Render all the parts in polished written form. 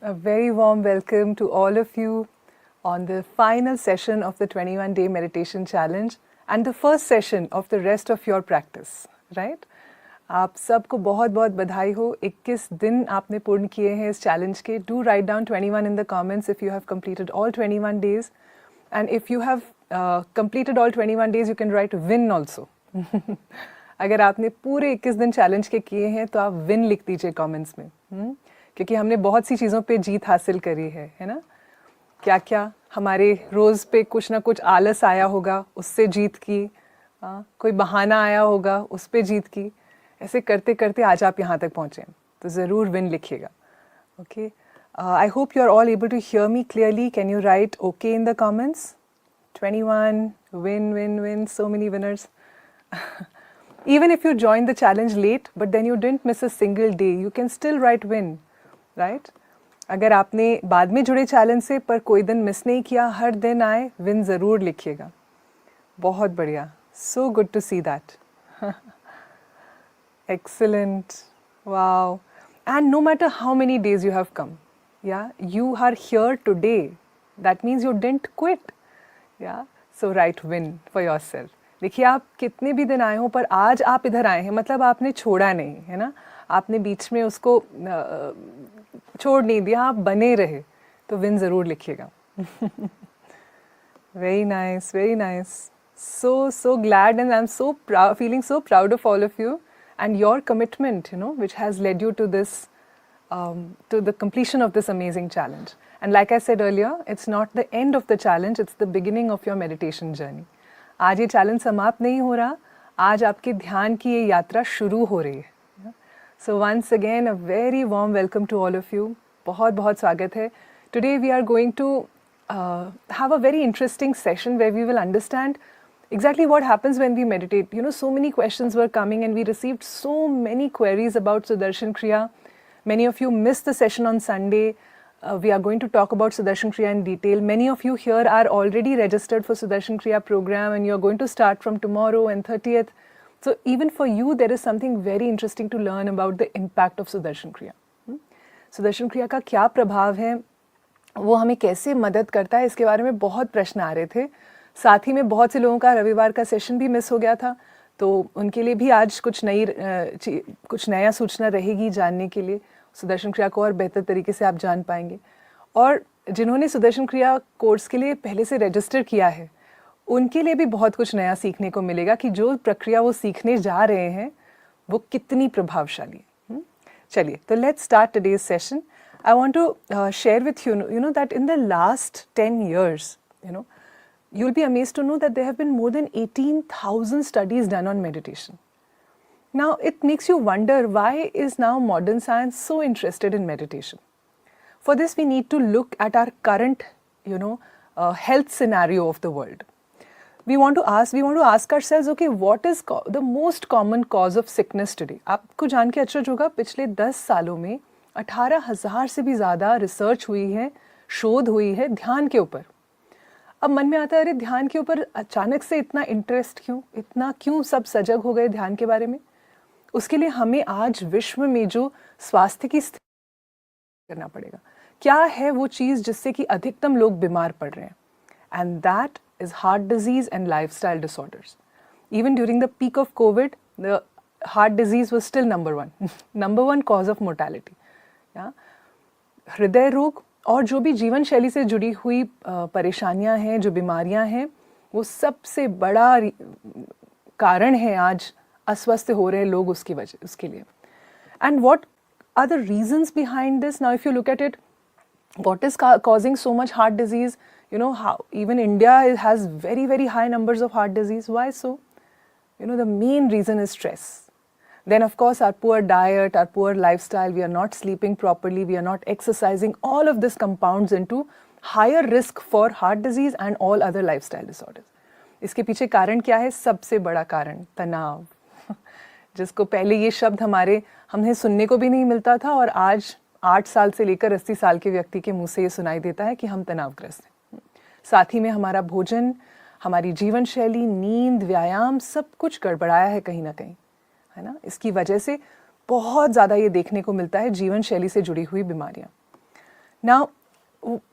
A very warm welcome to all of you on the final session of the 21-day meditation challenge and the first session of the rest of your practice, right? आप सबको बहुत बहुत बधाई हो 21 दिन आपने पूर्ण किए हैं इस चैलेंज के. Do write down 21 in the comments if you have completed all 21 days, and if you have completed all 21 days you can write win also. अगर आपने पूरे 21 दिन चैलेंज के किए हैं तो आप विन लिख दीजिए कमेंट्स में. क्योंकि हमने बहुत सी चीज़ों पे जीत हासिल करी है ना. क्या क्या हमारे रोज़ पे कुछ ना कुछ आलस आया होगा, उससे जीत की. कोई बहाना आया होगा, उस पे जीत की. ऐसे करते करते आज आप यहाँ तक पहुँचे, तो ज़रूर विन लिखिएगा. Okay, I hope you are all able to hear me clearly. Can you write okay in the comments? 21 win win win, so many winners. Even if you joined the challenge late but then you didn't miss a single day, you can still write win, right? अगर आपने बाद में जुड़े challenge से पर कोई दिन miss नहीं किया, हर दिन आए, विन ज़रूर लिखिएगा. बहुत बढ़िया. So good to see that. Excellent. Wow. And no matter how many days you have come, yeah, you are here today. That means you didn't quit. Yeah. So write win for yourself. देखिए आप कितने भी दिन आए हो पर आज आप इधर आए हैं, मतलब आपने छोड़ा नहीं है ना. आपने बीच में उसको छोड़ नहीं दिया, आप बने रहे, तो विन ज़रूर लिखिएगा. Very nice, very nice. So glad, and I'm so proud, feeling so proud of all of you and your commitment, which has led you to this, to the completion of this amazing challenge. And like I said earlier, it's not the end of the challenge, it's the beginning of your meditation journey. आज ये challenge समाप्त नहीं हो रहा, आज आपके ध्यान की ये यात्रा शुरू हो रही है. So once again a very warm welcome to all of you. बहुत बहुत स्वागत है. Today we are going to have a very interesting session where we will understand exactly what happens when we meditate. So many questions were coming and we received so many queries about Sudarshan Kriya. Many of you missed the session on Sunday. We are going to talk about Sudarshan Kriya in detail. Many of you here are already registered for Sudarshan Kriya program and you are going to start from tomorrow and 30th. So even for you there is something very interesting to learn about the impact of Sudarshan Kriya. Sudarshan Kriya का क्या प्रभाव है, वो हमें कैसे मदद करता है, इसके बारे में बहुत प्रश्न आ रहे थे. साथ ही में बहुत से लोगों का रविवार का सेशन भी मिस हो गया था, तो उनके लिए भी आज कुछ नया सूचना रहेगी जानने के लिए. सुदर्शन क्रिया को और बेहतर तरीके से आप जान पाएंगे. और जिन्होंने सुदर्शन क्रिया कोर्स के लिए पहले से रजिस्टर किया है, उनके लिए भी बहुत कुछ नया सीखने को मिलेगा कि जो प्रक्रिया वो सीखने जा रहे हैं वो कितनी प्रभावशाली है. चलिए, तो let's start today's session. I want to share with you that in the last 10 years, you'll be amazed to know that there have been more than 18,000 studies done on meditation. Now, it makes you wonder, why is now modern science so interested in meditation? For this, we need to look at our current, health scenario of the world. We want to ask ourselves, okay, what is the most common cause of sickness today? आपको जान के आश्चर्य होगा, पिछले 10 सालों में 18,000 से भी ज़्यादा रिसर्च हुई है, शोध हुई है ध्यान के ऊपर. अब मन में आता है, अरे ध्यान के ऊपर अचानक से इतना इंटरेस्ट क्यों सब सजग हो गए ध्यान के बारे में. उसके लिए हमें आज विश्व में जो स्वास्थ्य की स्थिति करना पड़ेगा. क्या है वो चीज़ जिससे कि अधिकतम लोग बीमार पड़ रहे हैं? And that is heart disease and lifestyle disorders. Even during the peak of Covid, the heart disease was still number one cause of mortality. हृदय रोग और जो भी जीवन शैली से जुड़ी हुई परेशानियां हैं, जो बीमारियां हैं, वो सबसे बड़ा कारण है आज अस्वस्थ हो रहे लोग उसके लिए. And what are the reasons behind this? Now if you look at it, what is causing so much heart disease? How even India has very very high numbers of heart disease. Why so? The main reason is stress. Then of course our poor diet, our poor lifestyle, we are not sleeping properly, we are not exercising, all of this compounds into higher risk for heart disease and all other lifestyle disorders. इसके पीछे कारण क्या है? सबसे बड़ा कारण तनाव, जिसको पहले ये शब्द हमने सुनने को भी नहीं मिलता था, और आज 8 साल से लेकर 80 साल के व्यक्ति के मुंह से ये सुनाई देता है कि हम तनावग्रस्त हैं. साथ ही में हमारा भोजन, हमारी जीवन शैली, नींद, व्यायाम, सब कुछ गड़बड़ाया है कहीं ना कहीं, है ना. इसकी वजह से बहुत ज़्यादा ये देखने को मिलता है जीवन शैली से जुड़ी हुई बीमारियां. Now,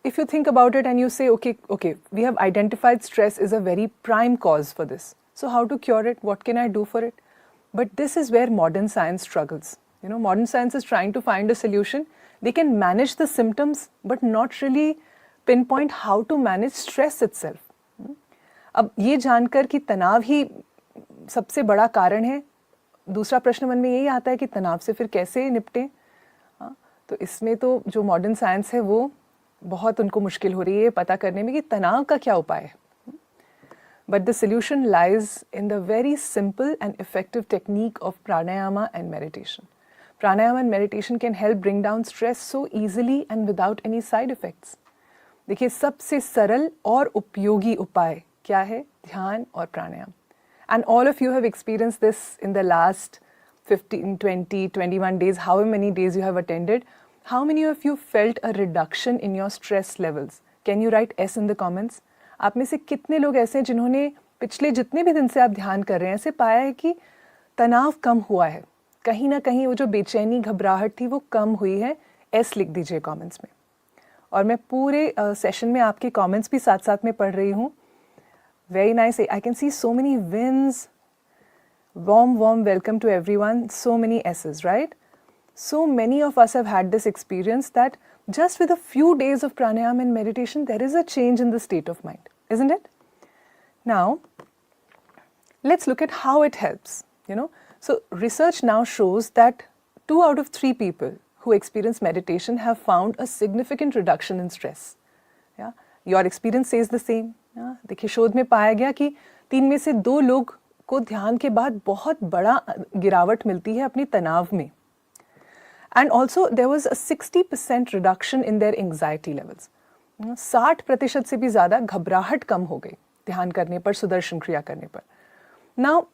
if you think about it and you say, okay, we have identified stress is a very prime cause for this. So how to cure it? What can I do for it? But this is where modern science struggles. You know, modern science is trying to find a solution. They can manage the symptoms, but not really pinpoint how to manage stress itself. अब ये जानकर कि तनाव ही सबसे बड़ा कारण है, दूसरा प्रश्न मन में यही आता है कि तनाव से फिर कैसे निपटें. तो इसमें तो जो मॉडर्न साइंस है वो बहुत उनको मुश्किल हो रही है पता करने में कि तनाव का क्या उपाय है. But the solution lies in the very simple and effective technique of pranayama and meditation. Pranayama and meditation can help bring down stress so easily and without any side effects. देखिए सबसे सरल और उपयोगी उपाय क्या है? ध्यान और प्राणायाम. And all of you have experienced this in the last 15, 20, 21 days, however many days you have attended. How many of you felt a reduction in your stress levels? Can you write S in the comments? आप में से कितने लोग ऐसे हैं जिन्होंने पिछले जितने भी दिन से आप ध्यान कर रहे हैं ऐसे पाया है कि तनाव कम हुआ है, कहीं ना कहीं वो जो बेचैनी घबराहट थी वो कम हुई है? एस लिख दीजिए कमेंट्स में. और मैं पूरे सेशन में आपके कमेंट्स भी साथ साथ में पढ़ रही हूँ. Very nice. I can see so many wins. warm welcome to everyone. So many S's, right? So many of us have had this experience that just with a few days of pranayama and meditation, there is a change in the state of mind, isn't it? Now, let's look at how it helps, you know. So, research now shows that 2 out of 3 people who experience meditation have found a significant reduction in stress. Yeah? Your experience says the same. Yeah? देखिए शोध में पाया गया कि 3 में से 2 लोग को ध्यान के बाद बहुत बड़ा गिरावट मिलती है अपनी तनाव में. And also there was a 60% reduction in their anxiety levels. 60% से भी ज़्यादा घबराहट कम हो गई ध्यान करने पर, सुदर्शन क्रिया करने पर. Now,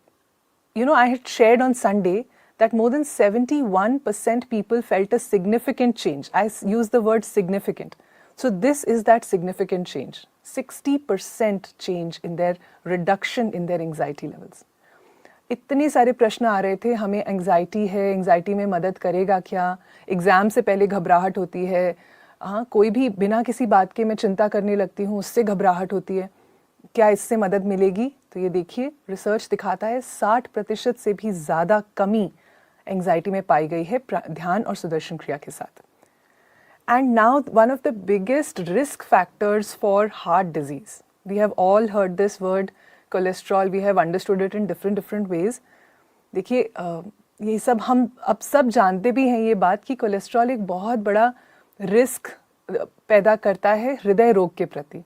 you know, I had shared on Sunday that more than 71% people felt a significant change. I use the word significant. So this is that significant change. 60% change in their reduction in their anxiety levels. इतने सारे प्रश्न आ रहे थे, हमें anxiety है, anxiety में मदद करेगा क्या, एग्ज़ाम से पहले घबराहट होती है, हाँ कोई भी बिना किसी बात के मैं चिंता करने लगती हूँ, उससे घबराहट होती है, क्या इससे मदद मिलेगी? तो ये देखिए रिसर्च दिखाता है 60% से भी ज़्यादा कमी एंग्जाइटी में पाई गई है ध्यान और सुदर्शन क्रिया के साथ. And now one of the biggest risk factors for heart disease, we have all heard this word cholesterol, we have understood it in different ways. देखिए ये सब हम अब सब जानते भी हैं ये बात कि कोलेस्ट्रॉल एक बहुत बड़ा रिस्क पैदा करता है हृदय रोग के प्रति.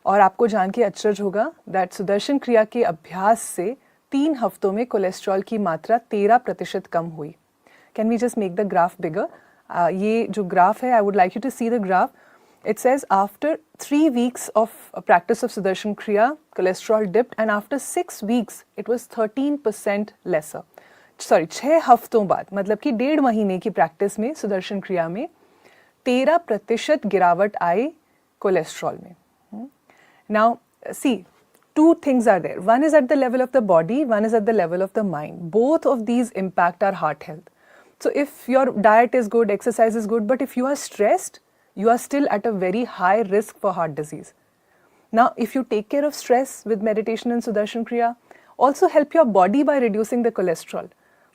और आपको जान के अचरज होगा दैट सुदर्शन क्रिया के अभ्यास से 3 हफ्तों में कोलेस्ट्रॉल की मात्रा 13% कम हुई. Can we just make the graph bigger? ये जो ग्राफ है, I would like you to see the graph. It says after 3 weeks of practice of Sudarshan Kriya, cholesterol dipped, and after 6 weeks, it was 13% lesser. Sorry, 6 हफ्तों बाद, मतलब कि 1.5 महीने की practice में सुदर्शन क्रिया में 13% गिरावट आई कोलेस्ट्रॉल में. Now, see, 2 things are there. One is at the level of the body, one is at the level of the mind. Both of these impact our heart health. So if your diet is good, exercise is good, but if you are stressed, you are still at a very high risk for heart disease. Now, if you take care of stress with meditation and Sudarshan Kriya, also help your body by reducing the cholesterol,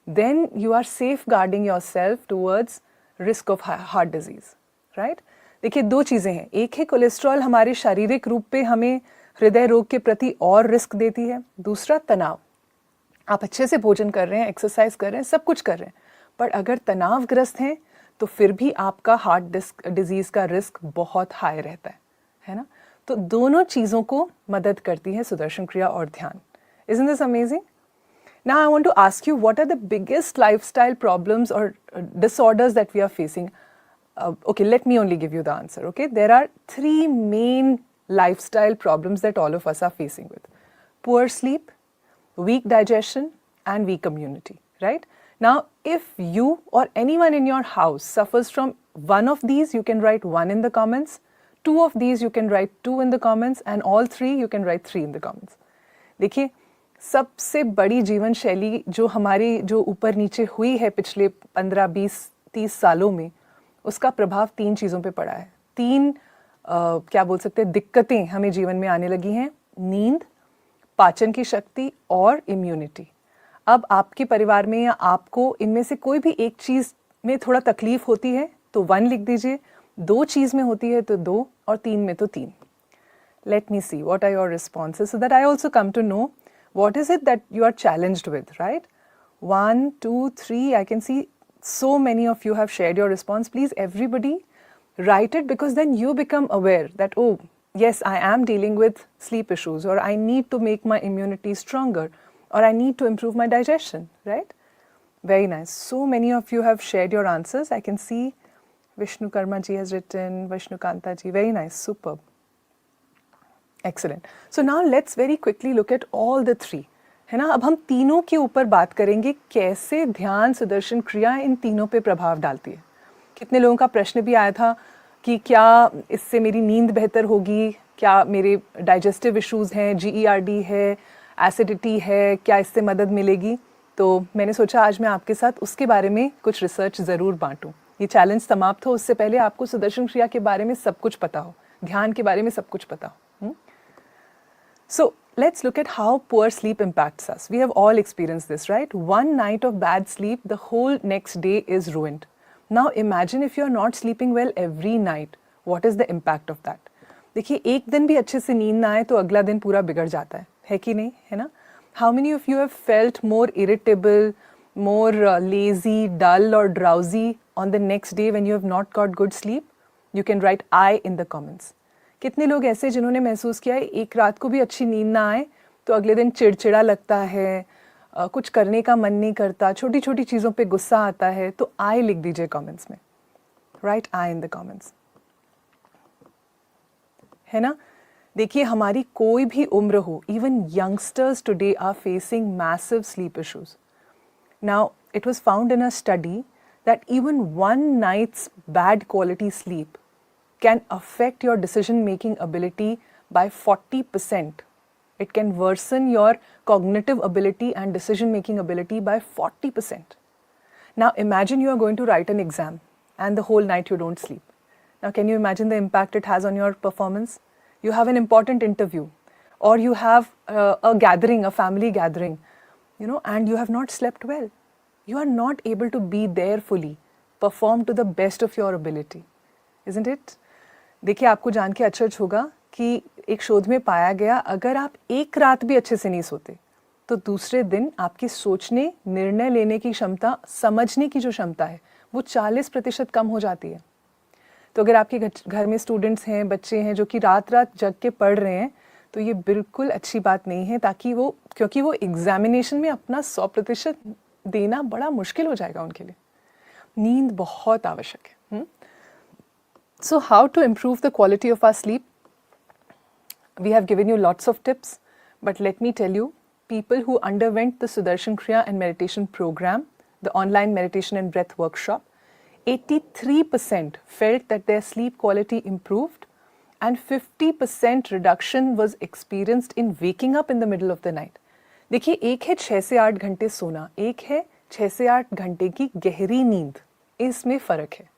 then you are safeguarding yourself towards risk of heart disease, right? देखिए 2 चीज़ें हैं. एक है cholesterol हमारे शारीरिक रूप पे हमें हृदय रोग के प्रति और रिस्क देती है. दूसरा तनाव. आप अच्छे से भोजन कर रहे हैं, एक्सरसाइज कर रहे हैं, सब कुछ कर रहे हैं, पर अगर तनावग्रस्त हैं तो फिर भी आपका हार्ट डिजीज़ का रिस्क बहुत हाई रहता है ना? तो दोनों चीज़ों को मदद करती है सुदर्शन क्रिया और ध्यान. Isn't this amazing? Now I want to ask you, what are the biggest lifestyle problems or disorders that we are facing? Okay, let me only give you the answer, okay? There are 3 main lifestyle problems that all of us are facing with. Poor sleep, weak digestion, and weak immunity, right? Now, if you or anyone in your house suffers from one of these, you can write 1 in the comments. 2 of these, you can write 2 in the comments. And all 3, you can write 3 in the comments. देखिए, सबसे बड़ी जीवन शैली जो हमारी जो ऊपर नीचे हुई है पिछले 15, 20, 30 सालों में, उसका प्रभाव 3 चीज़ों पे पड़ा है। 3 क्या बोल सकते हैं दिक्कतें हमें जीवन में आने लगी हैं, नींद, पाचन की शक्ति और इम्यूनिटी। अब आपके परिवार में या आपको इनमें से कोई भी एक चीज़ में थोड़ा तकलीफ होती है तो 1 लिख दीजिए, 2 चीज़ में होती है तो 2 और 3 में तो 3। Let me see what are your responses so that I also come to know what is it that you are challenged with, right? 1, 2, 3, I can see so many of you have shared your response. Please everybody write it, because then you become aware that, oh yes, I am dealing with sleep issues, or I need to make my immunity stronger, or I need to improve my digestion, right? Very nice. So many of you have shared your answers. I can see Vishnu Karma ji has written, Vishnu Kanta ji, very nice, superb. Excellent. So now let's very quickly look at all the 3, है ना। अब हम तीनों के ऊपर बात करेंगे, कैसे ध्यान सुदर्शन क्रिया इन तीनों पे प्रभाव डालती है। कितने लोगों का प्रश्न भी आया था कि क्या इससे मेरी नींद बेहतर होगी, क्या मेरे डाइजेस्टिव इश्यूज़ हैं, GERD है, एसिडिटी है, क्या इससे मदद मिलेगी। तो मैंने सोचा आज मैं आपके साथ उसके बारे में कुछ रिसर्च ज़रूर बांटूँ। ये चैलेंज समाप्त हो उससे पहले आपको सुदर्शन क्रिया के बारे में सब कुछ पता हो, ध्यान के बारे में सब कुछ पता हो। So let's look at how poor sleep impacts us. We have all experienced this, right? One night of bad sleep, the whole next day is ruined. Now imagine if you're not sleeping well every night. What is the impact of that? देखिए, एक दिन भी अच्छे से नींद ना आए तो अगला दिन पूरा बिगड़ जाता है कि नहीं, है ना? How many of you have felt more irritable, more lazy, dull or drowsy on the next day when you have not got good sleep? You can write I in the comments. कितने लोग ऐसे जिन्होंने महसूस किया है एक रात को भी अच्छी नींद ना आए तो अगले दिन चिड़चिड़ा लगता है, कुछ करने का मन नहीं करता, छोटी छोटी चीज़ों पे गुस्सा आता है, तो आई लिख दीजिए कमेंट्स में, write I in the comments, है ना। देखिए, हमारी कोई भी उम्र हो, even youngsters today are facing massive sleep issues. Now it was found in a study that even 1 nights bad quality sleep can affect your decision-making ability by 40%. It can worsen your cognitive ability and decision-making ability by 40%. Now imagine you are going to write an exam and the whole night you don't sleep. Now can you imagine the impact it has on your performance? You have an important interview, or you have a gathering, a family gathering, you know, and you have not slept well. You are not able to be there fully, perform to the best of your ability, isn't it? देखिए, आपको जान के आश्चर्य होगा कि एक शोध में पाया गया, अगर आप एक रात भी अच्छे से नहीं सोते तो दूसरे दिन आपकी सोचने, निर्णय लेने की क्षमता, समझने की जो क्षमता है वो 40% कम हो जाती है। तो अगर आपके घर में स्टूडेंट्स हैं, बच्चे हैं जो कि रात रात जग के पढ़ रहे हैं, तो ये बिल्कुल अच्छी बात नहीं है, ताकि वो, क्योंकि वो एग्जामिनेशन में अपना 100% देना बड़ा मुश्किल हो जाएगा उनके लिए। नींद बहुत आवश्यक है। So how to improve the quality of our sleep? We have given you lots of tips, but let me tell you, people who underwent the Sudarshan Kriya and meditation program, the online meditation and breath workshop, 83% felt that their sleep quality improved, and 50% reduction was experienced in waking up in the middle of the night. देखिए, एक है 6 से 8 घंटे सोना, एक है 6 से 8 घंटे की गहरी नींद, इसमें फ़र्क है।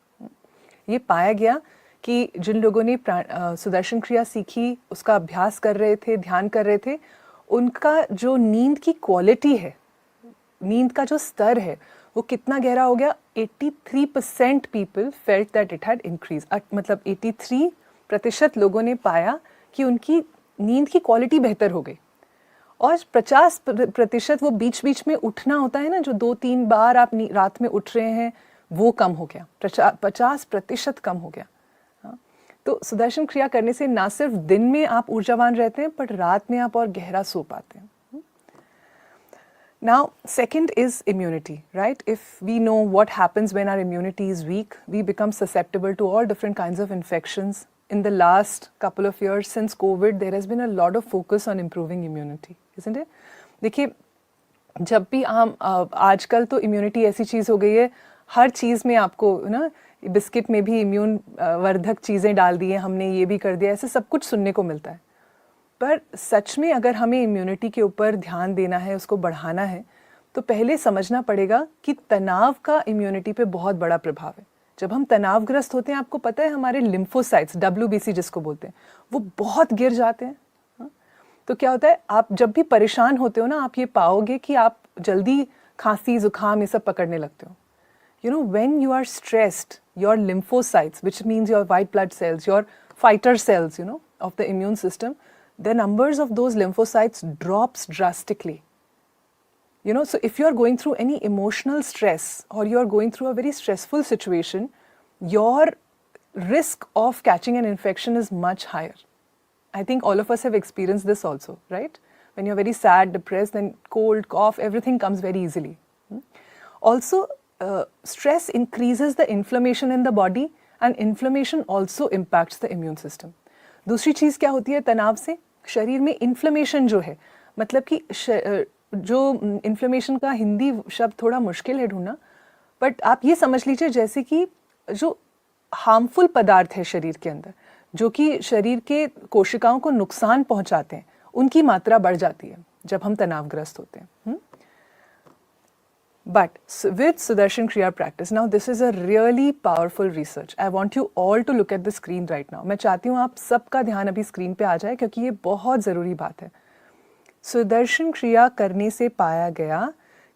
ये पाया गया कि जिन लोगों ने सुदर्शन क्रिया सीखी, उसका अभ्यास कर रहे थे, ध्यान कर रहे थे, उनका जो नींद की क्वालिटी है, नींद का जो स्तर है, वो कितना गहरा हो गया। 83% people felt that it had increase, मतलब 83% लोगों ने पाया कि उनकी नींद की क्वालिटी बेहतर हो गई। और 50% वो बीच बीच में उठना होता है ना, जो 2-3 बार आप रात में उठ रहे हैं, वो कम हो गया, 50% कम हो गया। हाँ, तो सुदर्शन क्रिया करने से ना सिर्फ दिन में आप ऊर्जावान रहते हैं, पर रात में आप और गहरा सो पाते हैं। Now, second is immunity, right? If we know what happens when our immunity is weak, we become susceptible to all different kinds of infections. In the last couple of years since COVID, there has been a lot of focus on improving immunity, isn't it? देखिए, जब भी हम आजकल तो immunity ऐसी चीज़ हो गई है, हर चीज़ में आपको ना, बिस्किट में भी इम्यून वर्धक चीज़ें डाल दी हैं हमने, ये भी कर दिया, ऐसे सब कुछ सुनने को मिलता है। पर सच में अगर हमें इम्यूनिटी के ऊपर ध्यान देना है, उसको बढ़ाना है, तो पहले समझना पड़ेगा कि तनाव का इम्यूनिटी पे बहुत बड़ा प्रभाव है। जब हम तनावग्रस्त होते हैं, आपको पता है हमारे लिम्फोसाइट्स, WBC जिसको बोलते हैं, वो बहुत गिर जाते हैं। हाँ? तो क्या होता है, आप जब भी परेशान होते हो ना, आप ये पाओगे कि आप जल्दी खांसी जुकाम ये सब पकड़ने लगते हो। You know, when you are stressed, your lymphocytes, which means your white blood cells, your fighter cells, you know, of the immune system, the numbers of those lymphocytes drops drastically. You know, so if you are going through any emotional stress or you are going through a very stressful situation, your risk of catching an infection is much higher. I think all of us have experienced this also, right? When you're very sad, depressed, then cold, cough, everything comes very easily. Also, stress increases the inflammation in the body and inflammation also impacts the immune system. दूसरी चीज़ क्या होती है तनाव से? शरीर में inflammation जो है, मतलब कि जो इन्फ्लेमेशन का हिंदी शब्द थोड़ा मुश्किल है ढूंढना, बट आप ये समझ लीजिए जैसे कि जो हार्मफुल पदार्थ है शरीर के अंदर, जो कि शरीर के कोशिकाओं को नुकसान पहुंचाते हैं, उनकी मात्रा बढ़ जाती है जब हम तनावग्रस्त होते हैं. But with Sudarshan Kriya practice, now this is a really powerful research. I want you all to look at the screen right now. मैं चाहती हूँ आप सबका ध्यान अभी स्क्रीन पे आ जाए क्योंकि ये बहुत ज़रूरी बात है. सुदर्शन क्रिया करने से पाया गया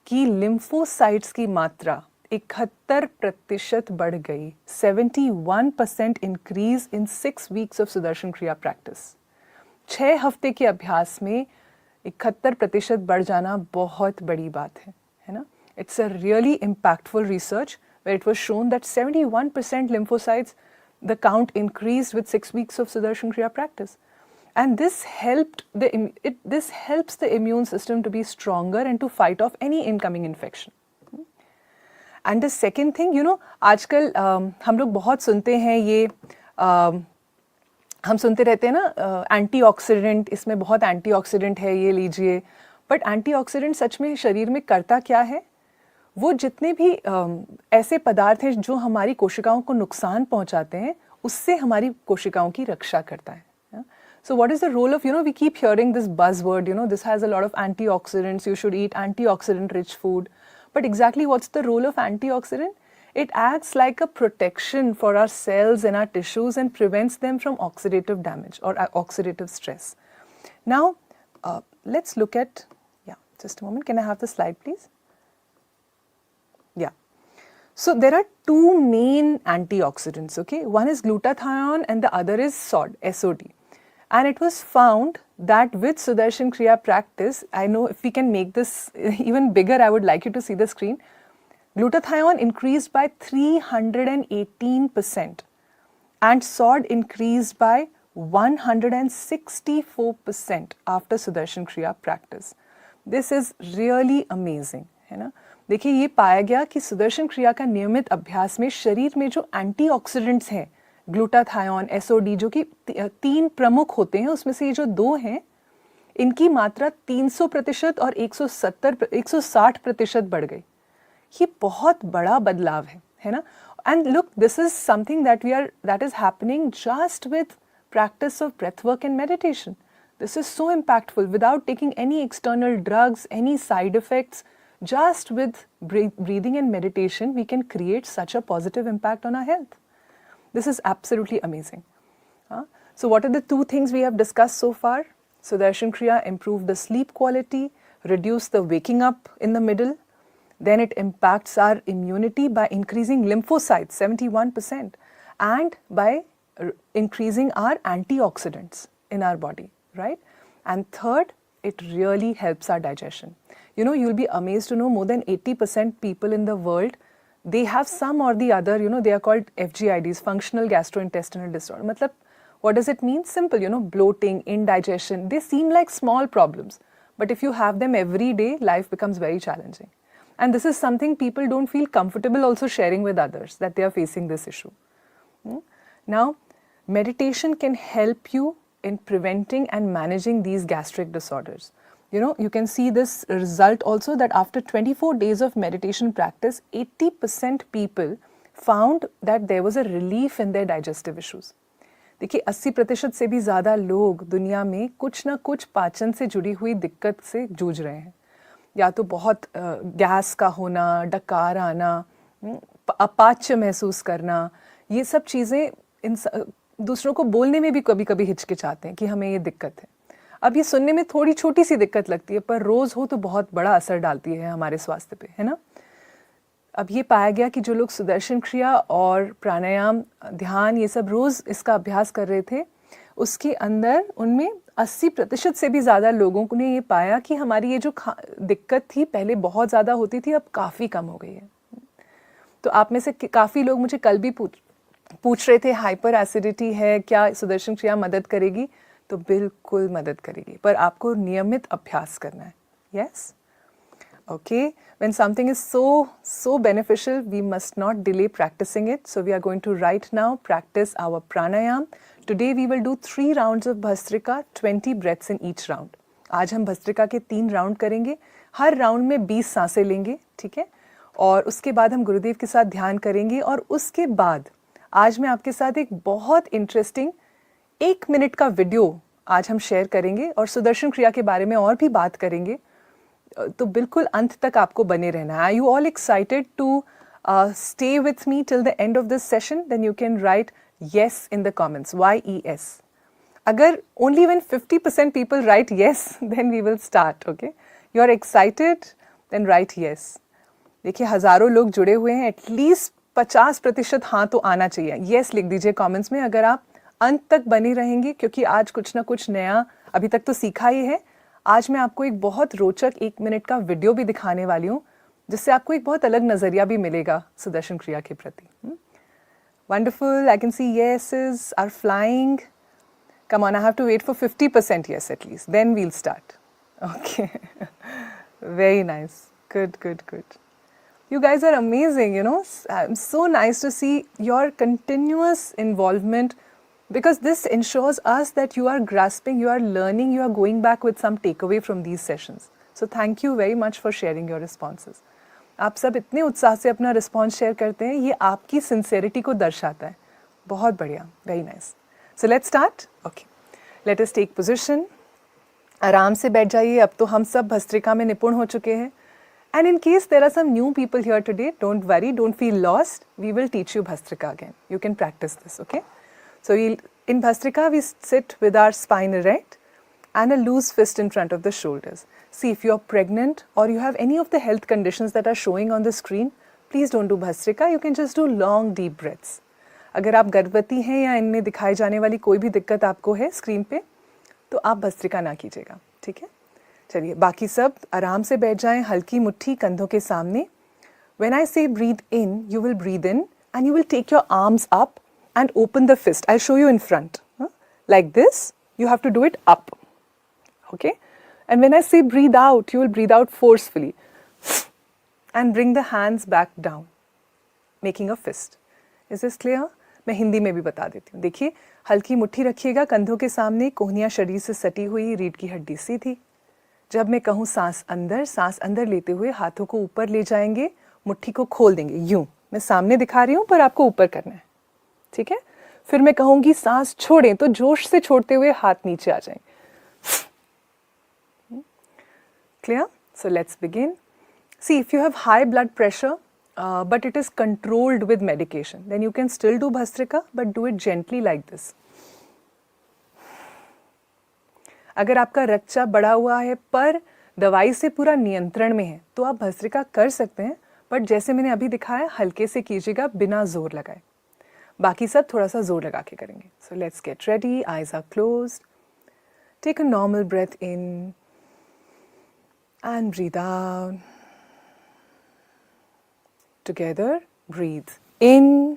कि लिम्फोसाइट्स की मात्रा 71% बढ़ गई. 71% increase in 6 weeks of Sudarshan Kriya practice. 6 हफ्ते के अभ्यास में 71% बढ़ जाना बहुत बड़ी बात है ना? It's a really impactful research where it was shown that 71% lymphocytes, the count increased with 6 weeks of Sudarshan Kriya practice. And this helped this helps the immune system to be stronger and to fight off any incoming infection. And the second thing, you know, आजकल हम लोग बहुत सुनते हैं ये हम सुनते रहते हैं ना एंटीऑक्सीडेंट, इसमें बहुत एंटीऑक्सीडेंट है, ये लीजिए. बट एंटीऑक्सीडेंट सच में शरीर में करता क्या है? वो जितने भी ऐसे पदार्थ हैं जो हमारी कोशिकाओं को नुकसान पहुंचाते हैं, उससे हमारी कोशिकाओं की रक्षा करता है. So what is the role of, you know, we keep hearing this buzzword, you know, this has a lot of antioxidants, you should eat antioxidant rich food. But exactly what's the role of antioxidant? It acts like a protection for our cells and our tissues and prevents them from oxidative damage or oxidative stress. Now, let's look at, just a moment, can I have the slide please? Yeah. So there are two main antioxidants, okay? One is glutathione and the other is SOD, SOD. And it was found that with Sudarshan Kriya practice, I know if we can make this even bigger, I would like you to see the screen. Glutathione increased by 318% and SOD increased by 164% after Sudarshan Kriya practice. This is really amazing, है ना? देखिए ये पाया गया कि सुदर्शन क्रिया का नियमित अभ्यास में शरीर में जो एंटीऑक्सीडेंट्स हैं, ग्लूटाथायोन, एसओडी, जो कि 3 प्रमुख होते हैं, उसमें से ये जो 2 हैं, इनकी मात्रा 300% और 160% बढ़ गई. ये बहुत बड़ा बदलाव है ना? And look, this is something that is happening just with practice of breath work and meditation. This is so impactful without taking any external drugs, any side effects. Just with breathing and meditation, we can create such a positive impact on our health. This is absolutely amazing. So what are the 2 things we have discussed so far? Sudarshan Kriya improved the sleep quality, reduced the waking up in the middle. Then it impacts our immunity by increasing lymphocytes, 71%, and by increasing our antioxidants in our body, right? And third, it really helps our digestion. You know, you'll be amazed to know more than 80% people in the world, they have some or the other, you know, they are called FGIDs, functional gastrointestinal disorder. Matlab, what does it mean? Simple, you know, bloating, indigestion. They seem like small problems, but if you have them every day, life becomes very challenging. And this is something people don't feel comfortable also sharing with others, that they are facing this issue. Now, meditation can help you in preventing and managing these gastric disorders. You know, you can see this result also that after 24 days of meditation practice, 80% people found that there was a relief in their digestive issues. देखिए 80% से भी ज़्यादा लोग दुनिया में कुछ ना कुछ पाचन से जुड़ी हुई दिक्कत से जूझ रहे हैं. या तो बहुत गैस का होना, डकार आना, अपाच्य महसूस करना, ये सब चीज़ें दूसरों को बोलने में भी कभी कभी हिचकिचाते हैं कि हमें ये दिक्कत है। अब ये सुनने में थोड़ी छोटी सी दिक्कत लगती है, पर रोज़ हो तो बहुत बड़ा असर डालती है हमारे स्वास्थ्य पे, है ना। अब ये पाया गया कि जो लोग सुदर्शन क्रिया और प्राणायाम, ध्यान, ये सब रोज़ इसका अभ्यास कर रहे थे, उसके अंदर उनमें 80% से भी ज़्यादा लोगों ने ये पाया कि हमारी ये जो दिक्कत थी पहले बहुत ज़्यादा होती थी, अब काफ़ी कम हो गई है। तो आप में से काफ़ी लोग मुझे कल भी पूछ रहे थे हाइपर एसिडिटी है, क्या सुदर्शन क्रिया मदद करेगी? तो बिल्कुल मदद करेगी, पर आपको नियमित अभ्यास करना है। Yes, okay, when something is so beneficial, we must not delay practicing it. So we are going to right now practice our pranayam. Today we will do 3 rounds of Bhastrika, 20 breaths in each round. आज हम भस्त्रिका के 3 round करेंगे, हर round में 20 सांसें लेंगे, ठीक है। और उसके बाद हम गुरुदेव के साथ ध्यान करेंगे, और उसके बाद आज मैं आपके साथ एक बहुत इंटरेस्टिंग 1 मिनट का वीडियो आज हम शेयर करेंगे, और सुदर्शन क्रिया के बारे में और भी बात करेंगे। तो बिल्कुल अंत तक आपको बने रहना है। Are you all excited to stay with me till the end of this session? Then you can write yes in the comments, YES. अगर only when 50% people write yes, then we will start, okay? You are excited? Then write yes. देखिए हज़ारों लोग जुड़े हुए हैं, at least 50% हाँ तो आना चाहिए। yes लिख दीजिए कमेंट्स में अगर आप अंत तक बने रहेंगे, क्योंकि आज कुछ ना कुछ नया अभी तक तो सीखा ही है। आज मैं आपको एक बहुत रोचक 1 मिनट का वीडियो भी दिखाने वाली हूँ, जिससे आपको एक बहुत अलग नज़रिया भी मिलेगा सुदर्शन क्रिया के प्रति। Wonderful, I can see yeses are flying. Come on, I have to wait for 50% yes at least, then we'll start. Okay, very nice, good, good, good. You guys are amazing, you know. It's so nice to see your continuous involvement, because this ensures us that you are grasping, you are learning, you are going back with some takeaway from these sessions. So thank you very much for sharing your responses. आप सब इतने उत्साह से अपना response share करते हैं, ये आपकी सिंसेरिटी को दर्शाता है। बहुत बढ़िया, very nice. So let's start. Okay, let us take position. आराम से बैठ जाइए। अब तो हम सब भस्त्रिका में निपुण हो चुके हैं। And in case there are some new people here today, don't worry, don't feel lost, we will teach you bhastrika again, you can practise this, okay. So in bhastrika we sit with our spine erect and a loose fist in front of the shoulders. See, if you're pregnant or you have any of the health conditions that are showing on the screen, please don't do Bhastrika. You can just do long deep breaths. अगर आप गर्भवती हैं या इनमें दिखाई जाने वाली कोई भी दिक्कत आपको है स्क्रीन पे, तो आप भस्त्रिका ना कीजिएगा, ठीक है। चलिए, बाकी सब आराम से बैठ जाएं, हल्की मुट्ठी कंधों के सामने। When I say breathe in, you will breathe in and you will take your arms up and open the fist. I'll show you in front. Like this, you have to do it up. Okay, and when I say breathe out, you will breathe out forcefully and bring the hands back down, making a fist. Is this clear? मैं हिंदी में भी बता देती हूँ। देखिए, हल्की मुट्ठी रखिएगा कंधों के सामने, कोहनियाँ शरीर से सटी हुई, रीढ़ की हड्डी सीधी। जब मैं कहूँ सांस अंदर लेते हुए हाथों को ऊपर ले जाएंगे, मुट्ठी को खोल देंगे यूं। मैं सामने दिखा रही हूँ, पर आपको ऊपर करना है, ठीक है। फिर मैं कहूँगी सांस छोड़ें, तो जोश से छोड़ते हुए हाथ नीचे आ जाएंगे। Clear? So let's begin. See, if you have high blood pressure, but it is controlled with medication, then you can still do Bhastrika, but do it gently like this. अगर आपका रक्तचाप बढ़ा हुआ है पर दवाई से पूरा नियंत्रण में है, तो आप भस्त्रिका कर सकते हैं, बट जैसे मैंने अभी दिखाया हल्के से कीजिएगा, बिना जोर लगाए। बाकी सब थोड़ा सा जोर लगा के करेंगे। So let's get ready. Eyes are closed. Take a normal breath in. And breathe out. Together, breathe in,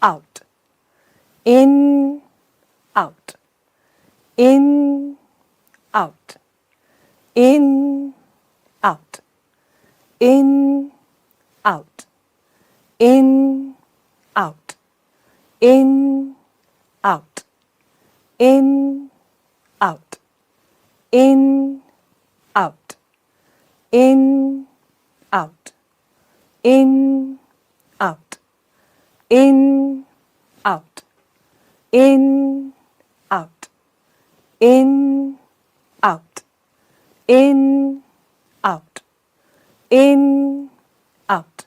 out, in, out, in, out, in, out, in, out, in, out, in, out, in, out, in, out. In, out, in, out, in, out, in, out, in, out, in, out, in, out,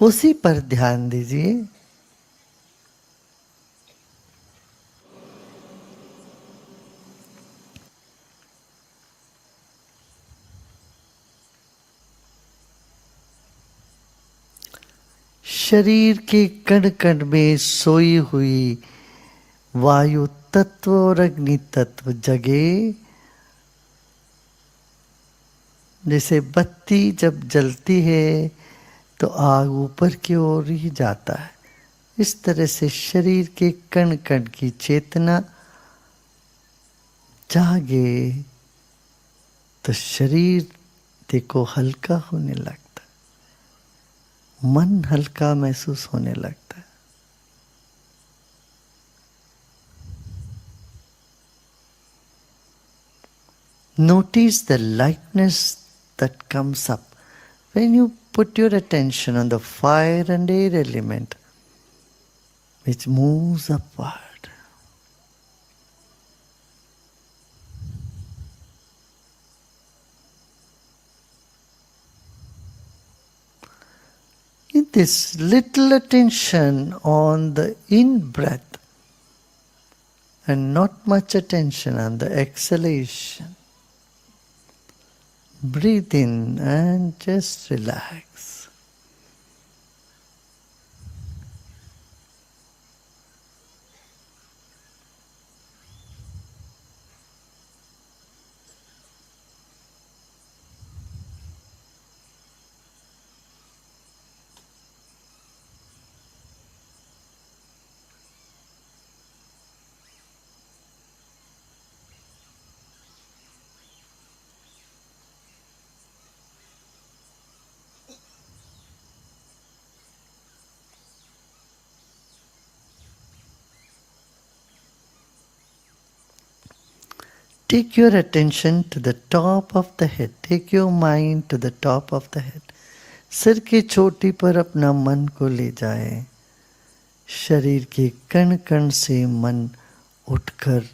उसी पर ध्यान दीजिए। शरीर के कण कण में सोई हुई वायु तत्व और अग्नि तत्व जगे। जैसे बत्ती जब जलती है तो आग ऊपर की ओर ही जाता है, इस तरह से शरीर के कण कण की चेतना जागे तो शरीर देखो हल्का होने लगता है, मन हल्का महसूस होने लगता है। Notice the lightness that comes up when you put your attention on the fire and air element which moves upward. In this little attention on the in breath and not much attention on the exhalation. Breathe in and just relax. Take your attention to the top of the head. Take your mind to the top of the head. सिर की चोटी पर अपना मन को ले जाए। शरीर के कण कण से मन उठकर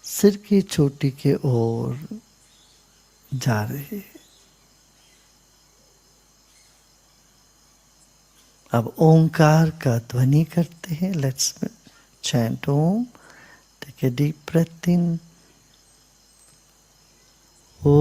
सिर की चोटी के ओर जा रहे हैं। अब ओंकार का ध्वनि करते हैं। Let's chant Om. Take a deep breath in. Oh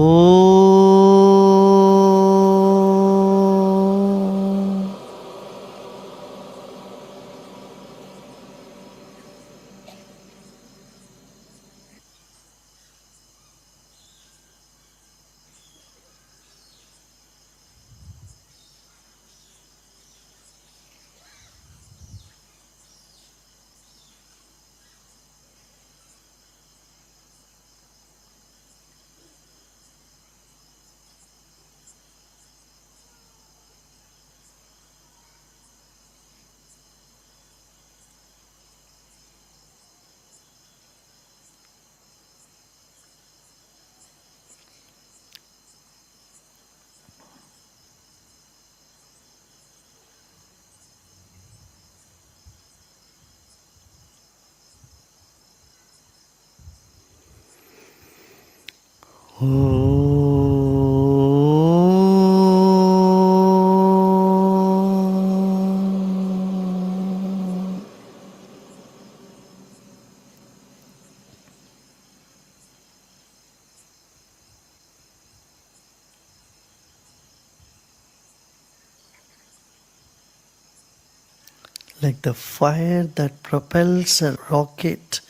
like the fire that propels a rocket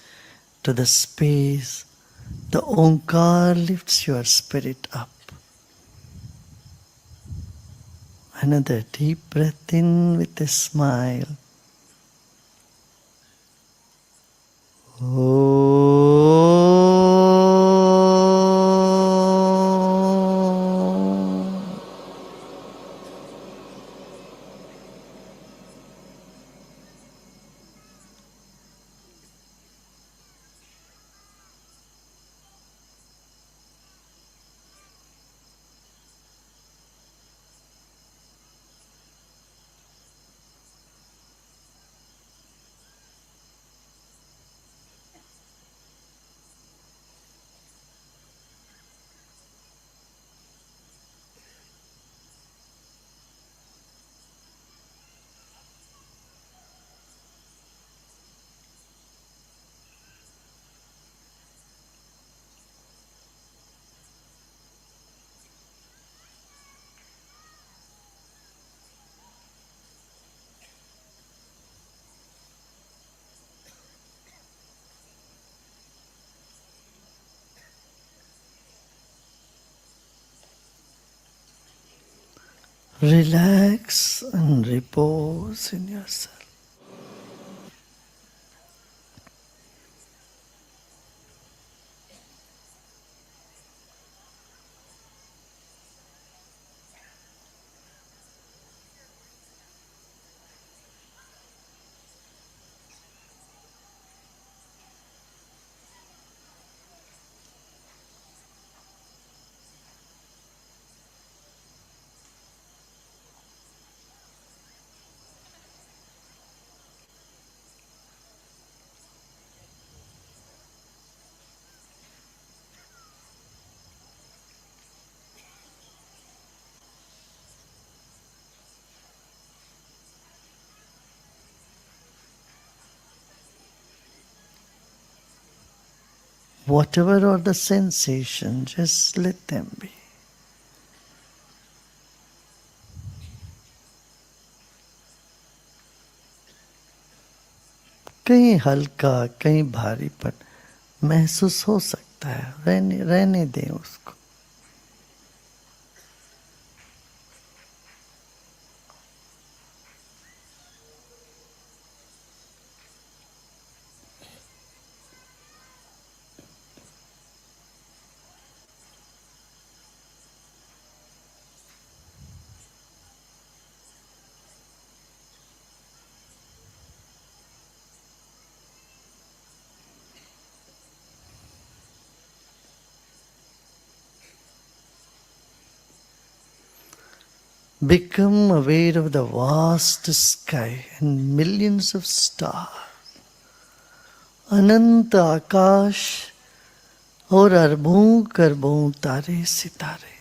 to the space, the Omkar lifts your spirit up. Another deep breath in with a smile. Relax and repose in yourself. Whatever are the sensations, just let them be. कहीं हल्का कहीं भारीपन महसूस हो सकता है, रहने रहने दें उसको. Become aware of the vast sky and millions of stars. अनंत आकाश और अरबों करबों तारे सितारे.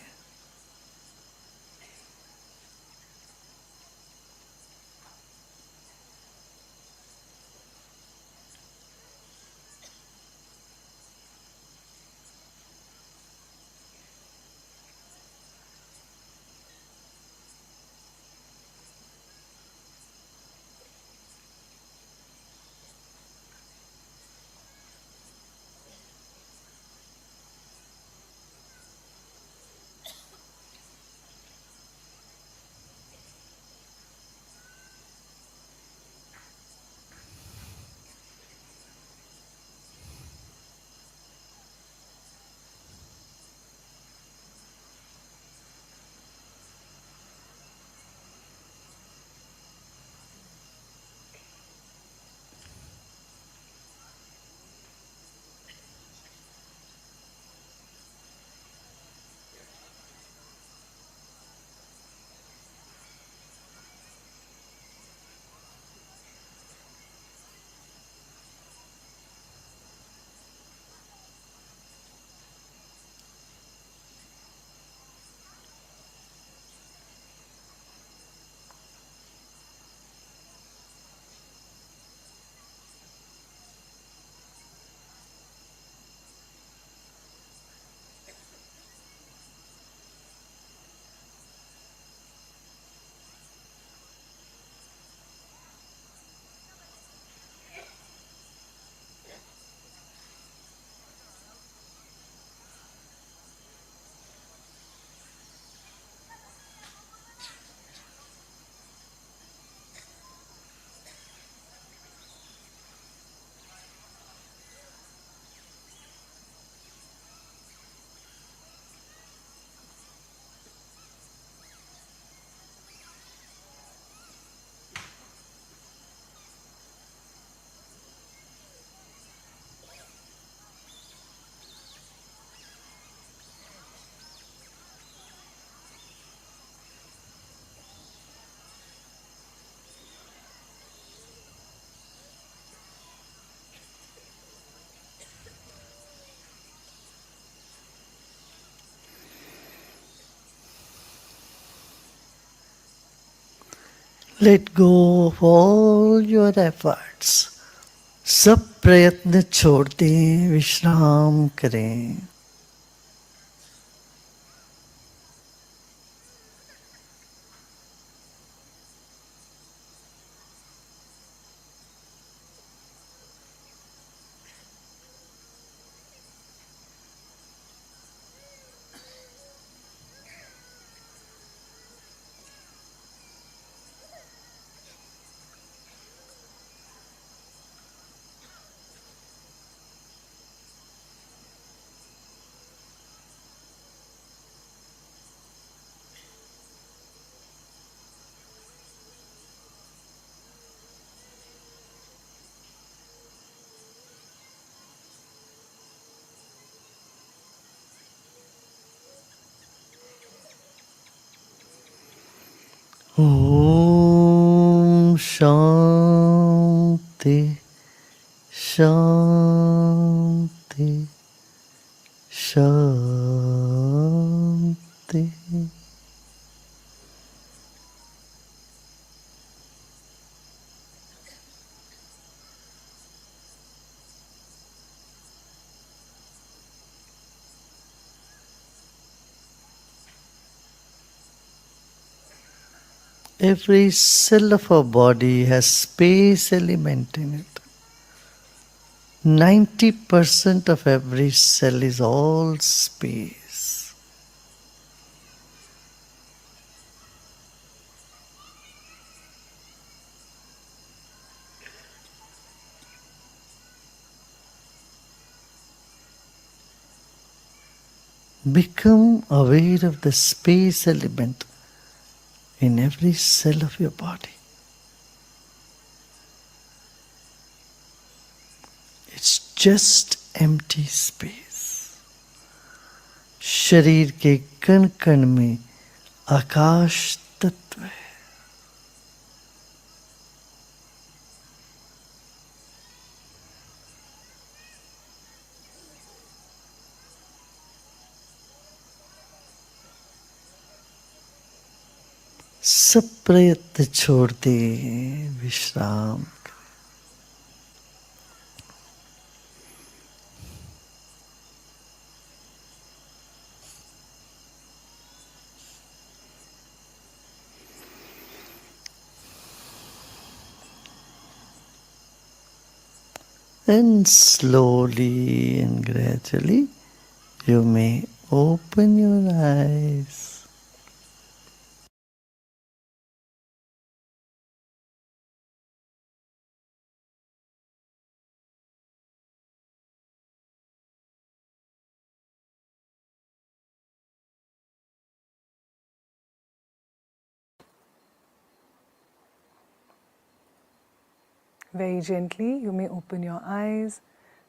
Let go of all your efforts. सब प्रयत्न छोड़ दें, विश्राम करें. Om Shanti Shanti Shanti. Every cell of our body has space element in it. 90% of every cell is all space. Become aware of the space element in every cell of your body. It's just empty space. शरीर के कण कण में आकाश तत्व है. सब प्रयत्न छोड़ दे, विश्राम करें. And slowly and gradually you may open your eyes. Very gently you may open your eyes.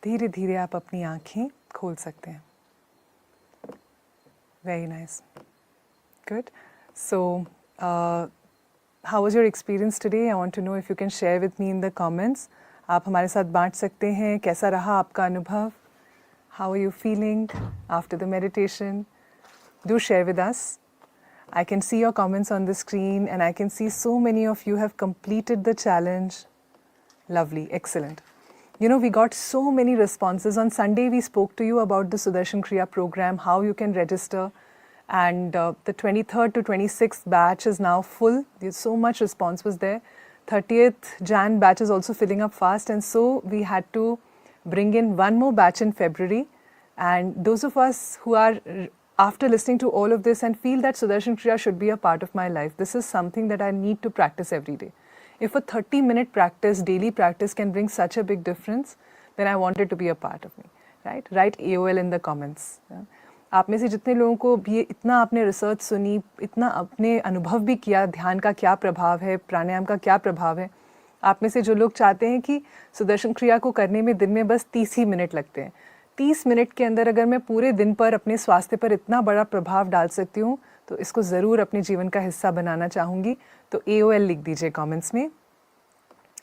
धीरे धीरे आप अपनी आँखें खोल सकते हैं. Very nice. Good. So, how was your experience today? I want to know if you can share with me in the comments. आप हमारे साथ बांट सकते हैं कैसा रहा आपका अनुभव. How are you feeling after the meditation? Do share with us. I can see your comments on the screen and I can see so many of you have completed the challenge. Lovely, excellent. You know, we got so many responses. On Sunday, we spoke to you about the Sudarshan Kriya program, how you can register. And the 23rd to 26th batch is now full. There's so much response was there. 30th Jan batch is also filling up fast. And so we had to bring in one more batch in February. And those of us who are, after listening to all of this and feel that Sudarshan Kriya should be a part of my life, this is something that I need to practice every day. If a 30-minute practice, daily practice can bring such a big difference, then I want it to be a part of me, right? Write AOL in the comments. आप में से जितने लोगों को भी इतना आपने research सुनी, इतना अपने अनुभव भी किया, ध्यान का क्या प्रभाव है, प्राणायाम का क्या प्रभाव है, आप में से जो लोग चाहते हैं कि सुदर्शन क्रिया को करने में दिन में बस 30 ही मिनट लगते हैं, 30 मिनट के अंदर अगर मैं पूरे दिन पर अपने स्वास्थ्य पर इतना बड़ा प्रभाव डाल सकती हूँ, तो इसको ज़रूर अपने जीवन का हिस्सा बनाना चाहूँगी. तो AOL लिख दीजिए कमेंट्स में.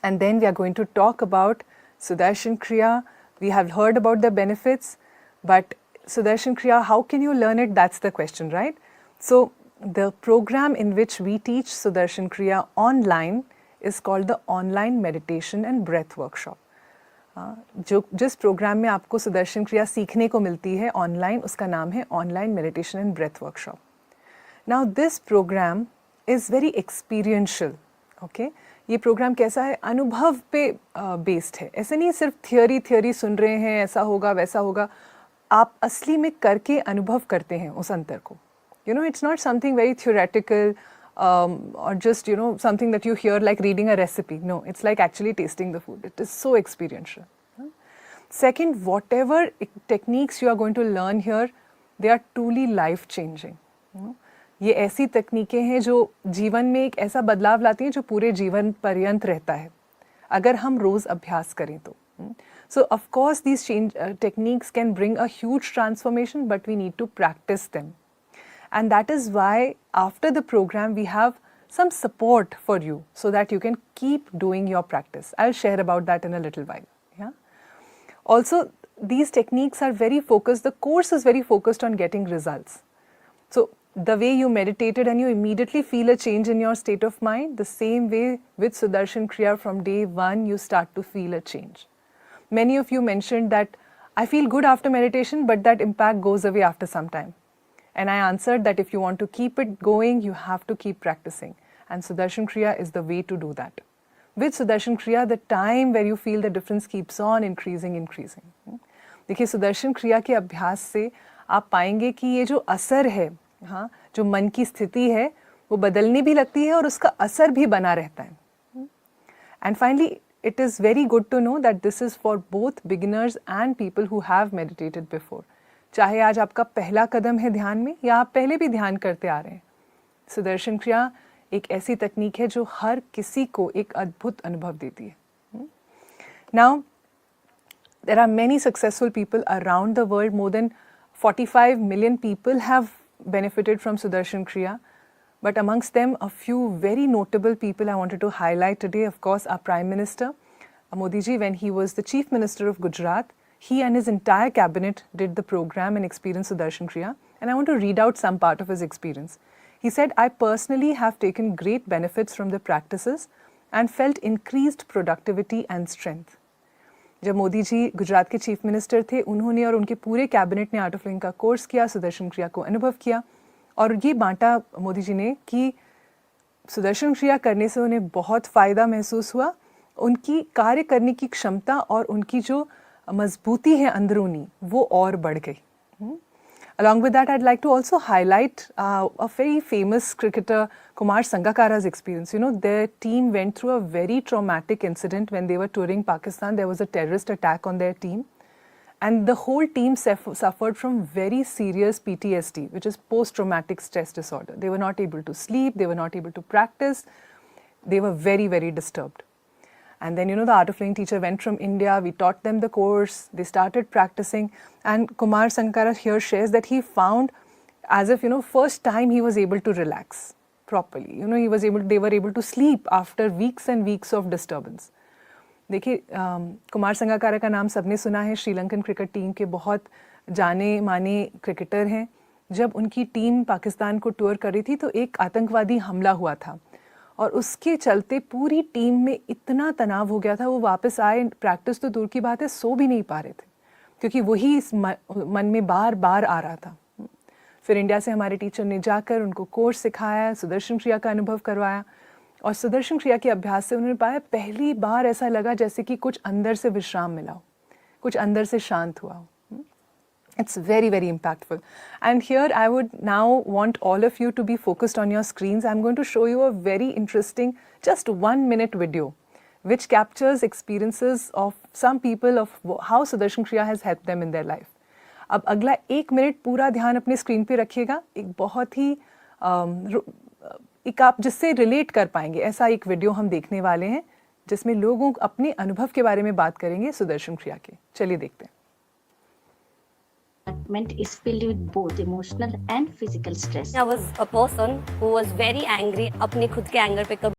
And then we are going to talk about Sudarshan Kriya. We have heard about the benefits, but Sudarshan Kriya, how can you learn it? That's the question, right? So the program in which we teach Sudarshan Kriya online is called the Online Meditation and Breath Workshop. जिस programme में आपको सुदर्शन क्रिया सीखने को मिलती है online, उसका नाम है online meditation and breath workshop. Now this programme is very experiential. Okay, ये प्रोग्राम कैसा है? अनुभव पे बेस्ड है. ऐसे नहीं सिर्फ थियोरी सुन रहे हैं, ऐसा होगा वैसा होगा. आप असली में करके अनुभव करते हैं उस अंतर को. You know, it's not something very theoretical or just, you know, something that you hear like reading a recipe. No, it's like actually tasting the food. It is so experiential. Second, whatever techniques you are going to learn here, they are truly life changing. ये ऐसी तकनीकें हैं जो जीवन में एक ऐसा बदलाव लाती हैं जो पूरे जीवन पर्यंत रहता है अगर हम रोज़ अभ्यास करें तो. So of course these techniques can bring a huge transformation, but we need to practice them. And that is why after the program we have some support for you so that you can keep doing your practice. I'll share about that in a little while. Yeah. Also, these techniques are very focused, the course is very focused on getting results. So the way you meditated and you immediately feel a change in your state of mind, the same way with Sudarshan Kriya from day one you start to feel a change. Many of you mentioned that I feel good after meditation, but that impact goes away after some time. And I answered that if you want to keep it going, you have to keep practicing. And Sudarshan Kriya is the way to do that. With Sudarshan Kriya, the time where you feel the difference keeps on increasing. देखिए सुदर्शन क्रिया के अभ्यास से आप पाएंगे कि ये जो असर है, हाँ, जो मन की स्थिति है वो बदलने भी लगती है और उसका असर भी बना रहता है. And finally it is very good to know that this is for both beginners and people who have meditated before. चाहे आज आपका पहला कदम है ध्यान में या आप पहले भी ध्यान करते आ रहे हैं, सुदर्शन क्रिया एक ऐसी तकनीक है जो हर किसी को एक अद्भुत अनुभव देती है. Now, there are many successful people around the world. More than 45 million people have benefited from Sudarshan Kriya. But amongst them, a few very notable people I wanted to highlight today. Of course, our Prime Minister, Modi ji, when he was the Chief Minister of Gujarat, he and his entire cabinet did the program and experienced Sudarshan Kriya. And I want to read out some part of his experience. He said, I personally have taken great benefits from the practices and felt increased productivity and strength. जब मोदी जी गुजरात के chief minister थे, उन्होंने और उनके पूरे cabinet ने art of living का course किया, सुदर्शन क्रिया को अनुभव किया और ये बांटा मोदी जी ने कि सुदर्शन क्रिया करने से उन्हें बहुत फ़ायदा महसूस हुआ, उनकी कार्य करने की क्षमता और उनकी जो मजबूती है अंदरूनी वो और बढ़ गई. Along with that, I'd like to also highlight a very famous cricketer, Kumar Sangakkara's experience. You know, their team went through a very traumatic incident when they were touring Pakistan. There was a terrorist attack on their team. And the whole team suffered from very serious PTSD, which is post-traumatic stress disorder. They were not able to sleep, they were not able to practice. They were very, very disturbed. And then, you know, the Art of Living teacher went from India, we taught them the course, they started practicing. And Kumar Sangakkara here shares that he found as if, you know, first time he was able to relax properly. You know, they were able to sleep after weeks and weeks of disturbance. देखिए कुमार संगाकारा का नाम सबने सुना है, Sri Lankan cricket team के बहुत जाने माने क्रिकेटर हैं. जब उनकी टीम पाकिस्तान को टूर कर रही थी तो एक आतंकवादी हमला हुआ था और उसके चलते पूरी टीम में इतना तनाव हो गया था, वो वापस आए, प्रैक्टिस तो दूर की बात है, सो भी नहीं पा रहे थे क्योंकि वही इस मन में बार बार आ रहा था. फिर इंडिया से हमारे टीचर ने जाकर उनको कोर्स सिखाया, सुदर्शन क्रिया का अनुभव करवाया और सुदर्शन क्रिया के अभ्यास से उन्होंने पाया पहली बार ऐसा लगा जैसे कि कुछ अंदर से विश्राम मिला हो, कुछ अंदर से शांत हुआ हो. It's very, very impactful. And here I would now want all of you to be focused on your screens. I'm going to show you a very interesting, just 1 minute video, which captures experiences of some people of how Sudarshan Kriya has helped them in their life. अब अगला 1 minute पूरा ध्यान अपने screen पे रखिएगा. एक बहुत ही एक आप जिससे रिलेट कर पाएंगे ऐसा एक वीडियो हम देखने वाले हैं जिसमें लोगों अपने अनुभव के बारे में बात करेंगे सुदर्शन क्रिया के. चलिए देखते हैं. Is filled with both emotional and physical stress. I was a person who was very angry. अपने खुद के एंगर पे कभी